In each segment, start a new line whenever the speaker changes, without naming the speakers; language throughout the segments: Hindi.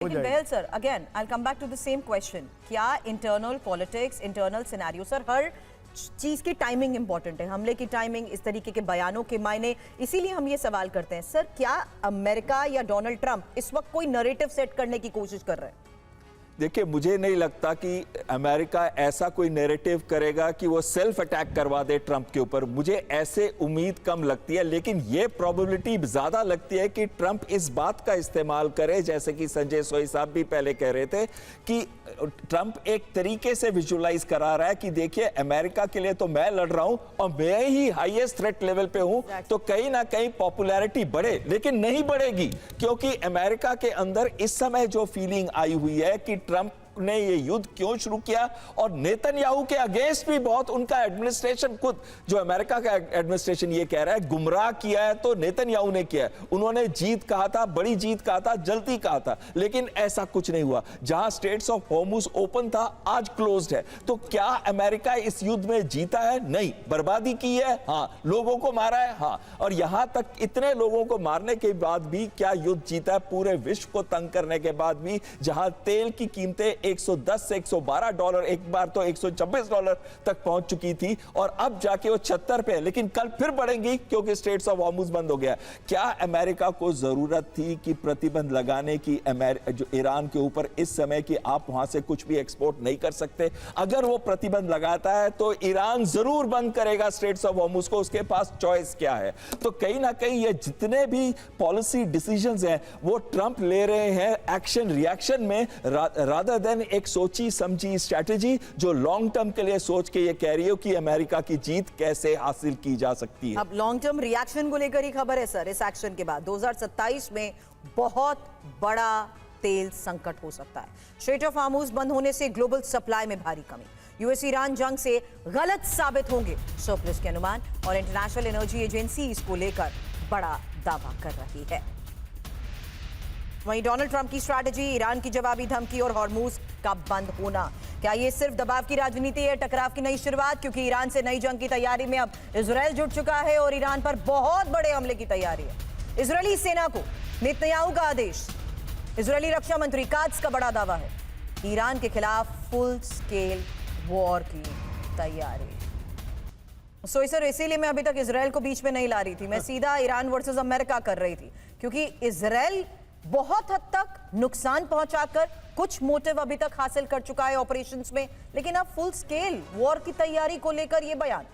लेकिन Behl sir, again I come back to the same question, क्या internal politics, internal scenario, sir हर चीज की टाइमिंग इंपॉर्टेंट है, हमले की टाइमिंग, इस तरीके के बयानों के मायने, इसीलिए हम ये सवाल करते हैं सर, क्या अमेरिका या डोनाल्ड ट्रंप इस वक्त कोई नैरेटिव सेट करने की कोशिश कर रहे हैं?
देखिए, मुझे नहीं लगता कि अमेरिका ऐसा कोई नैरेटिव करेगा कि वो सेल्फ अटैक करवा दे ट्रंप के ऊपर। मुझे ऐसे उम्मीद कम लगती है, लेकिन ये प्रोबेबिलिटी ज्यादा लगती है कि ट्रंप इस बात का इस्तेमाल करे, जैसे कि संजय सोई साहब भी पहले कह रहे थे, कि ट्रंप एक तरीके से विजुअलाइज करा रहा है कि देखिए अमेरिका के लिए तो मैं लड़ रहा हूं और मैं ही हाईएस्ट थ्रेट लेवल पे हूं, तो कहीं ना कहीं पॉपुलैरिटी बढ़े, लेकिन नहीं बढ़ेगी, क्योंकि अमेरिका के अंदर इस समय जो फीलिंग आई हुई है कि ट्रंप ने ये युद्ध क्यों शुरू किया, और नेतन्याहू के अगेंस्ट भी बहुत उनका एडमिनिस्ट्रेशन, खुद जो अमेरिका का एडमिनिस्ट्रेशन ये कह रहा है गुमराह किया है, तो नेतन्याहू ने किया है। उन्होंने जीत कहा था, बड़ी जीत कहा था, जल्दी कहा था, लेकिन ऐसा कुछ नहीं हुआ। जहां स्ट्रेट्स ऑफ हॉर्मुज ओपन था, आज क्लोज्ड है। तो क्या अमेरिका इस युद्ध में जीता है? नहीं। बर्बादी की है? हाँ। लोगों को मारा है? हाँ। और यहां तक इतने लोगों को मारने के बाद भी क्या युद्ध जीता है? पूरे विश्व को तंग करने के बाद भी, जहां तेल की कीमतें 110 से 112 डॉलर, एक बार तो 126 डॉलर तक पहुंच चुकी थी, और अब जाके वो 76 पे है, लेकिन कल फिर बढ़ेंगी क्योंकि स्ट्रेट्स ऑफ हॉर्मुज बंद हो गया। क्या अमेरिका को जरूरत थी कि प्रतिबंध लगाने की जो ईरान के ऊपर इस समय कि आप वहां से कुछ भी एक्सपोर्ट नहीं कर सकते? अगर वो प्रतिबंध लगाता है तो ईरान जरूर बंद करेगा स्ट्रेट्स ऑफ हॉर्मुज को, उसके पास चॉइस क्या है? तो कहीं ना कहीं ये जितने भी पॉलिसी डिसीजंस हैं वो ट्रंप ले रहे हैं एक्शन रिएक्शन में, रादर देन एक सोची समझी स्ट्रेटेजी जो लॉन्ग टर्म के लिए सोच के ये कह रही हो कि अमेरिका की जीत कैसे हासिल की जा सकती है।
अब लॉन्ग टर्म रिएक्शन को लेकर ही खबर है सर, इस एक्शन के बाद 2027 में बहुत बड़ा तेल संकट हो सकता है। स्ट्रेट ऑफ हॉर्मुज बंद होने से ग्लोबल सप्लाई में भारी कमी, यूएस ईरान जंग से गलत साबित होंगे सरप्लस के अनुमान, और इंटरनेशनल एनर्जी एजेंसी इसको लेकर बड़ा दावा कर रही है। वहीं डोनाल्ड ट्रंप की स्ट्रैटेजी, ईरान की जवाबी धमकी और हॉर्मुज का बंद होना, क्या ये सिर्फ दबाव की राजनीति है, टकराव की नई शुरुआत? क्योंकि ईरान से नई जंग की तैयारी में अब इजराइल जुट चुका है और ईरान पर बहुत बड़े हमले की तैयारी है। इजरायली सेना को नेतन्याहू का आदेश, इजरायली रक्षा मंत्री कात्ज का बड़ा दावा है, ईरान के खिलाफ फुल स्केल वॉर की तैयारी। सो सर, इसीलिए मैं अभी तक इजराइल को बीच में नहीं ला रही थी, मैं सीधा ईरान वर्सेस अमेरिका कर रही थी, क्योंकि इजराइल बहुत हद तक नुकसान पहुंचाकर कुछ मोटिव अभी तक हासिल कर चुका है ऑपरेशंस में, लेकिन अब फुल स्केल वॉर की तैयारी को लेकर ये बयान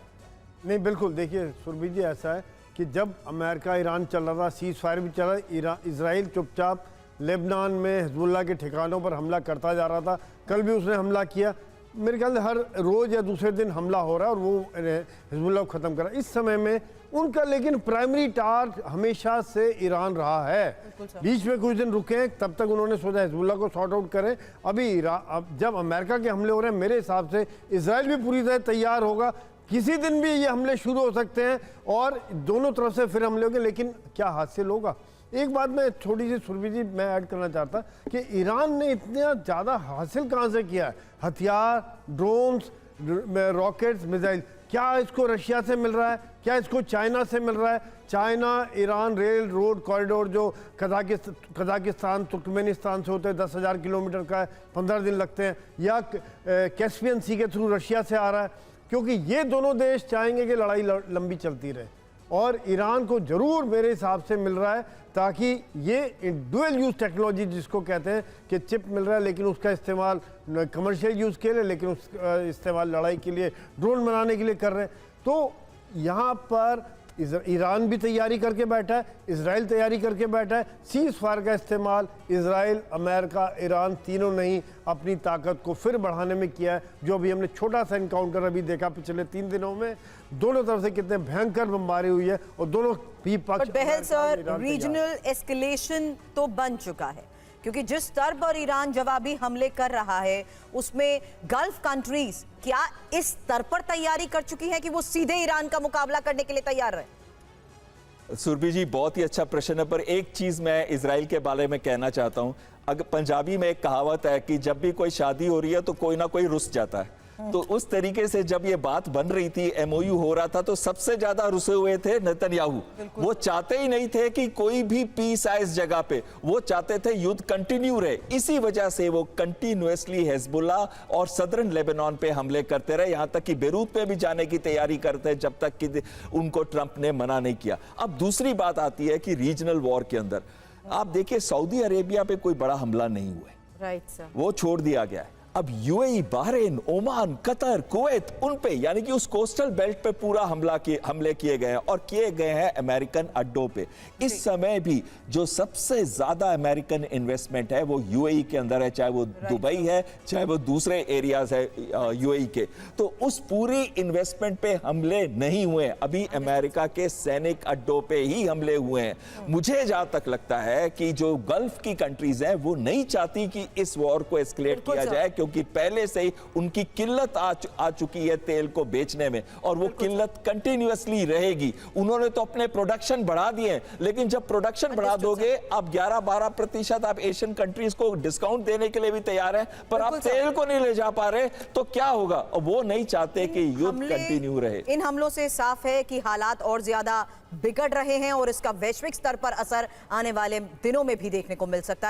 नहीं। बिल्कुल, देखिए सुरभि जी, ऐसा है कि जब अमेरिका ईरान चल रहा था, सीज फायर भी चल रहा था, इजराइल चुपचाप लेबनान में हिजबुल्लाह के ठिकानों पर हमला करता जा रहा था। कल भी उसने हमला किया, मेरे ख्याल से हर रोज़ या दूसरे दिन हमला हो रहा है और वो हिजबुल्लाह को ख़त्म कर रहा है। इस समय में उनका लेकिन प्राइमरी टारगेट हमेशा से ईरान रहा है। बीच में कुछ दिन रुके, तब तक उन्होंने सोचा हिजबुल्लाह को सॉर्ट आउट करें। अभी अब जब अमेरिका के हमले हो रहे हैं, मेरे हिसाब से इजराइल भी पूरी तरह तैयार होगा। किसी दिन भी ये हमले शुरू हो सकते हैं और दोनों तरफ से फिर हमले होंगे, लेकिन क्या हासिल होगा? एक बात मैं छोटी सी सुरभि जी मैं ऐड करना चाहता कि ईरान ने इतना ज़्यादा हासिल कहाँ से किया है? हथियार, ड्रोन्स, रॉकेट्स, मिसाइल, क्या इसको रशिया से मिल रहा है? क्या इसको चाइना से मिल रहा है? China Iran rail road corridor जो कजाकिस्तान तुर्कमेनिस्तान से होते हैं, 10,000 किलोमीटर का है, 15 दिन लगते हैं, या कैस्पियन सी के थ्रू रशिया से आ रहा है, क्योंकि ये दोनों देश चाहेंगे कि लड़ाई लंबी चलती रहे, और ईरान को जरूर मेरे हिसाब से मिल रहा है, ताकि ये डुअल यूज़ टेक्नोलॉजी जिसको कहते हैं कि चिप मिल रहा है, लेकिन उसका इस्तेमाल कमर्शियल यूज़ के लिए, लेकिन उसका इस्तेमाल लड़ाई के लिए, ड्रोन बनाने के लिए कर रहे हैं। तो यहाँ पर ईरान भी तैयारी करके बैठा है, इजराइल तैयारी करके बैठा है। सीज फायर का इस्तेमाल इजराइल, अमेरिका, ईरान तीनों ने ही अपनी ताकत को फिर बढ़ाने में किया है। जो अभी हमने छोटा सा इनकाउंटर अभी देखा पिछले 3 दिनों में, दोनों तरफ से कितने भयंकर बमबारी हुई है, और दोनों भी पक्ष
रीजनल एस्केलेशन तो बन चुका है, क्योंकि जिस स्तर पर ईरान जवाबी हमले कर रहा है उसमें गल्फ कंट्रीज क्या इस स्तर पर तैयारी कर चुकी हैं कि वो सीधे ईरान का मुकाबला करने के लिए तैयार रहे?
सुरभि जी, बहुत ही अच्छा प्रश्न है, पर एक चीज मैं इजराइल के बारे में कहना चाहता हूं। अगर पंजाबी में एक कहावत है कि जब भी कोई शादी हो रही है तो कोई ना कोई रुस जाता है, तो उस तरीके से जब ये बात बन रही थी, एमओयू हो रहा था, तो सबसे ज्यादा रुसे हुए थे नेतन्याहू। वो चाहते ही नहीं थे कि कोई भी पीस आए इस जगह पे, वो चाहते थे युद्ध कंटिन्यू रहे। इसी वजह से वो कंटिन्यूअसली हिजबुल्लाह और सदर्न लेबनान पे हमले करते रहे, यहां तक कि बेरूत पे भी जाने की तैयारी करते जब तक कि उनको ट्रंप ने मना नहीं किया। अब दूसरी बात आती है कि रीजनल वॉर के अंदर आप देखिए, सऊदी अरेबिया पे कोई बड़ा हमला नहीं हुआ है,
राइट सर,
वो छोड़ दिया गया है। अब UAE, Bahrain, Oman, Qatar, Kuwait, उन पे यानी कि उस कोस्टल बेल्ट पे पूरा हमले किए गए हैं और किए गए हैं अमेरिकन अड्डों पे। इस समय भी जो सबसे ज्यादा अमेरिकन इन्वेस्टमेंट है वो यूएई के अंदर है, चाहे वो दुबई है, चाहे वो दूसरे एरियाज है यूएई के। तो उस पूरी इन्वेस्टमेंट पे हमले नहीं हुए, अभी अमेरिका के सैनिक अड्डों पे ही हमले हुए हैं। मुझे जहां तक लगता है कि जो गल्फ की कंट्रीज हैं वो नहीं चाहती कि इस वॉर को एस्केलेट किया जाए, क्योंकि पहले से ही उनकी किल्लत आ चुकी है तेल को बेचने में, और वो किल्लत कंटिन्यूअसली रहेगी। उन्होंने तो अपने प्रोडक्शन बढ़ा दिए, लेकिन जब प्रोडक्शन बढ़ा दोगे, आप 11-12% आप एशियन कंट्रीज को डिस्काउंट देने के लिए भी तैयार हैं, पर आप तेल को नहीं ले जा पा रहे, तो क्या होगा? वो नहीं चाहते कि युद्ध कंटिन्यू रहे।
इन हमलों से साफ है कि हालात और ज्यादा बिगड़ रहे हैं और इसका वैश्विक स्तर पर असर आने वाले दिनों में भी देखने को मिल सकता है।